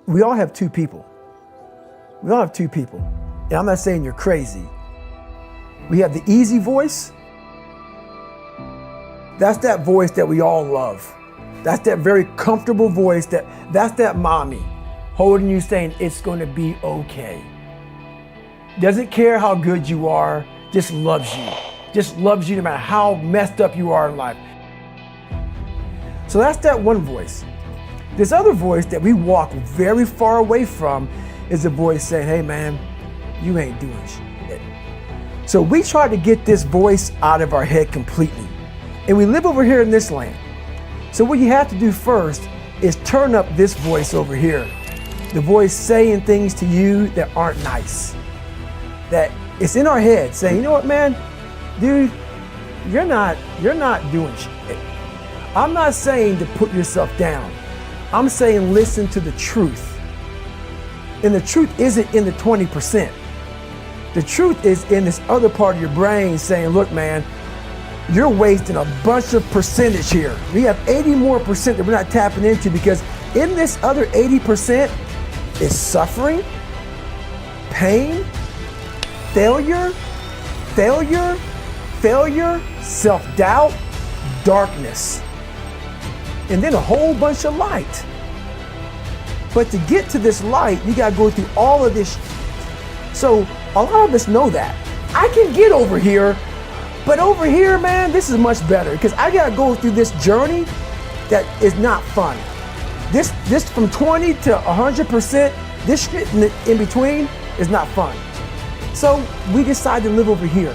we all have two people. We all have two people. And I'm not saying you're crazy. We have the easy voice. That's that voice that we all love. That's that very comfortable voice that's that mommy holding you saying it's going to be okay. Doesn't care how good you are, just loves you. Just loves you no matter how messed up you are in life. So that's that one voice. This other voice that we walk very far away from is a voice saying, hey man, you ain't doing shit. So we try to get this voice out of our head completely. And we live over here in this land. So what you have to do first is turn up this voice over here. The voice saying things to you that aren't nice. That it's in our head saying, you know what, man, dude, you're not doing shit. I'm not saying to put yourself down. I'm saying listen to the truth. And the truth isn't in the 20%. The truth is in this other part of your brain saying, look, man, you're wasting a bunch of percentage here. We have 80 more percent that we're not tapping into because in this other 80% is suffering, pain, failure, self-doubt, darkness, and then a whole bunch of light. But to get to this light, you gotta go through all of this. So a lot of us know that. I can get over here, but over here, man, this is much better because I gotta go through this journey that is not fun. This from 20 to 100%, this shit in between is not fun. So we decide to live over here.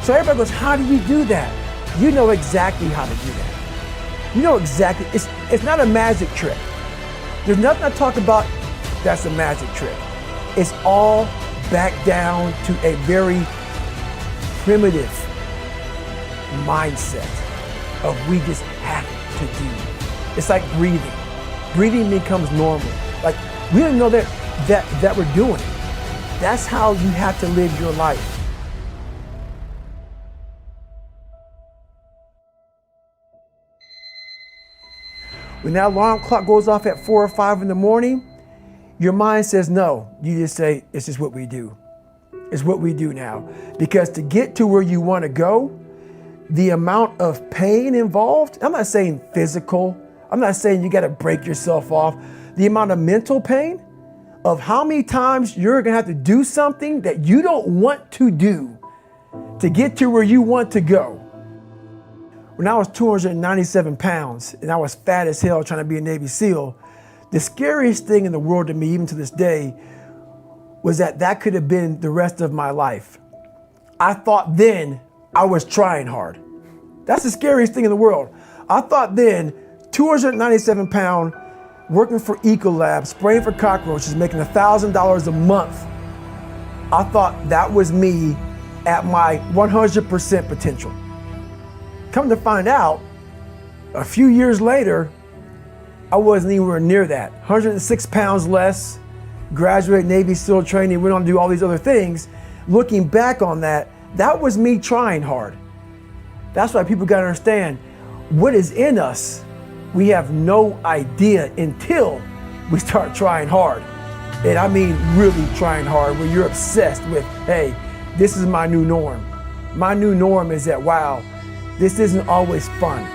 So everybody goes, how do you do that? You know exactly how to do that. You know exactly, it's not a magic trick. There's nothing I talk about that's a magic trick. It's all back down to a very primitive mindset of we just have to do. It's like breathing. Breathing becomes normal. Like we don't know that we're doing it. That's how you have to live your life. When that alarm clock goes off at 4 or 5 in the morning, your mind says no. You just say, it's just what we do. It's what we do now. Because to get to where you want to go, the amount of pain involved, I'm not saying physical, I'm not saying you got to break yourself off. The amount of mental pain of how many times you're going to have to do something that you don't want to do to get to where you want to go. When I was 297 pounds and I was fat as hell trying to be a Navy SEAL, the scariest thing in the world to me, even to this day, was that could have been the rest of my life. I thought then I was trying hard. That's the scariest thing in the world. I thought then, 297 pound, working for Ecolab, spraying for cockroaches, making $1,000 a month. I thought that was me at my 100% potential. Come to find out, a few years later, I wasn't anywhere near that. 106 pounds less, graduated Navy SEAL training, went on to do all these other things. Looking back on that was me trying hard. That's why people gotta understand, what is in us, we have no idea until we start trying hard. And I mean really trying hard, where you're obsessed with, hey, this is my new norm. My new norm is that, wow, this isn't always fun.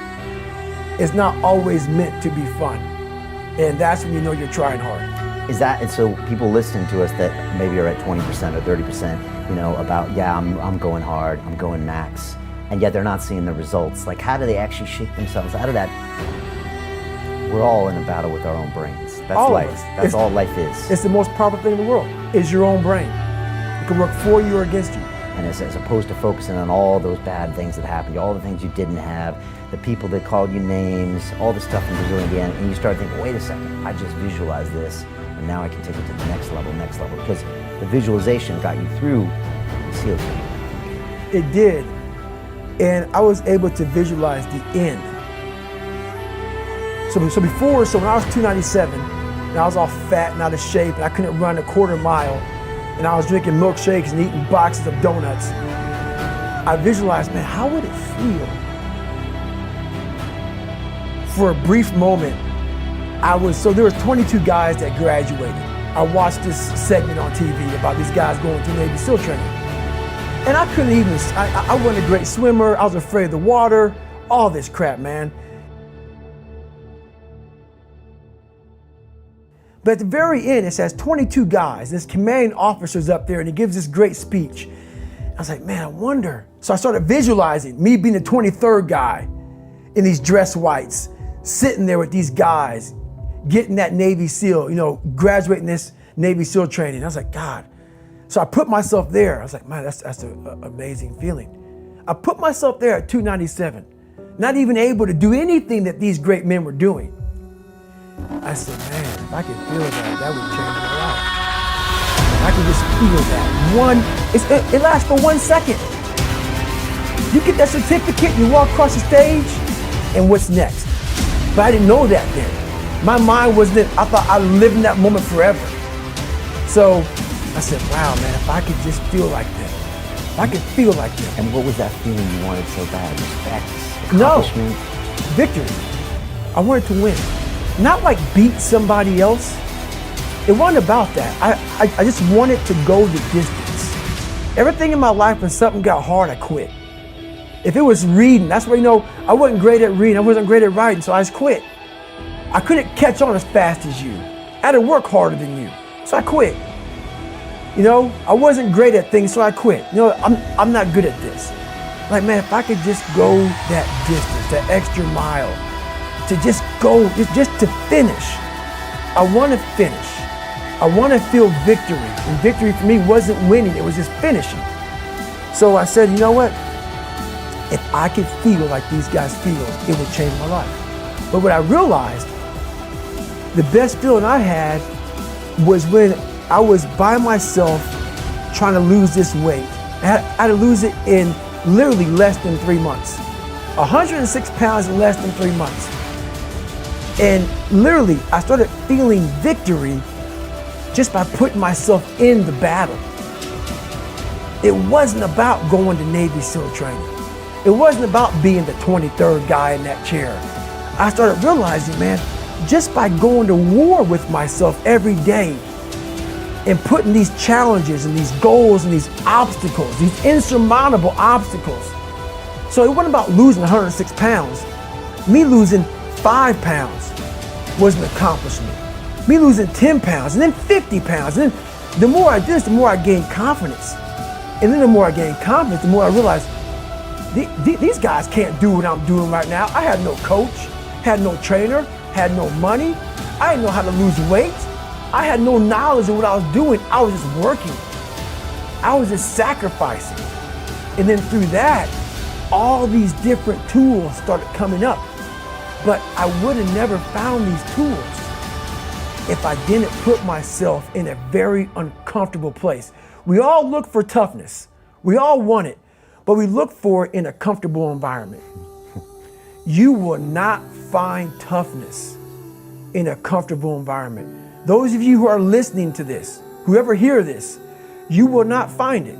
It's not always meant to be fun. And that's when you know you're trying hard. Is that, and so people listening to us that maybe are at 20% or 30%, you know, about, yeah, I'm going hard, I'm going max, and yet they're not seeing the results. Like, how do they actually shake themselves out of that? We're all in a battle with our own brains. That's all life. That's all life is. It's the most powerful thing in the world, is your own brain. It can work for you or against you. And as opposed to focusing on all those bad things that happened, all the things you didn't have, the people that called you names, all the stuff in Brazil, Indiana, and you start thinking, wait a second, I just visualized this, and now I can take it to the next level, because the visualization got you through the SEAL training. It did, and I was able to visualize the end. So when I was 297, and I was all fat and out of shape, and I couldn't run a quarter mile, and I was drinking milkshakes and eating boxes of donuts, I visualized, man, how would it feel for a brief moment So there was 22 guys that graduated. I watched this segment on TV about these guys going through Navy SEAL training. And I couldn't even, I wasn't a great swimmer. I was afraid of the water, all this crap, man. But at the very end, it says 22 guys. This commanding officer's up there and he gives this great speech. I was like, man, I wonder. So I started visualizing me being the 23rd guy in these dress whites, sitting there with these guys, getting that Navy SEAL, graduating this Navy SEAL training. I was like, God. So I put myself there. I was like, man, that's an amazing feeling. I put myself there at 297, not even able to do anything that these great men were doing. I said, man, if I could feel that would change my life. I could just feel that. It lasts for 1 second. You get that certificate, you walk across the stage, and what's next? But I didn't know that then. My mind wasn't, I thought I'd live in that moment forever. So I said, wow, man, if I could just feel like that. If I could feel like that. And what was that feeling you wanted so bad? Respect, No, accomplishment? victory. I wanted to win. Not like beat somebody else. It wasn't about that. I just wanted to go the distance. Everything in my life, when something got hard, I quit. If it was reading, that's where, I wasn't great at reading, I wasn't great at writing, so I just quit. I couldn't catch on as fast as you. I had to work harder than you, so I quit. I wasn't great at things, so I quit. I'm not good at this. Like, man, if I could just go that distance, that extra mile, to just go, just to finish. I want to finish. I want to feel victory. And victory for me wasn't winning, it was just finishing. So I said, you know what? If I could feel like these guys feel, it would change my life. But what I realized, the best feeling I had was when I was by myself trying to lose this weight. I had to lose it in literally less than 3 months. 106 pounds in less than 3 months. And literally, I started feeling victory just by putting myself in the battle. It wasn't about going to Navy SEAL training. It wasn't about being the 23rd guy in that chair. I started realizing, man, just by going to war with myself every day and putting these challenges and these goals and these obstacles, these insurmountable obstacles. So it wasn't about losing 106 pounds. Me losing 5 pounds was an accomplishment. Me losing 10 pounds and then 50 pounds. And then the more I did this, the more I gained confidence. And then the more I gained confidence, the more I realized these guys can't do what I'm doing right now. I had no coach, had no trainer, had no money. I didn't know how to lose weight. I had no knowledge of what I was doing. I was just working. I was just sacrificing. And then through that, all these different tools started coming up. But I would have never found these tools if I didn't put myself in a very uncomfortable place. We all look for toughness. We all want it, but we look for it in a comfortable environment. You will not find toughness in a comfortable environment. Those of you who are listening to this, whoever hear this, you will not find it.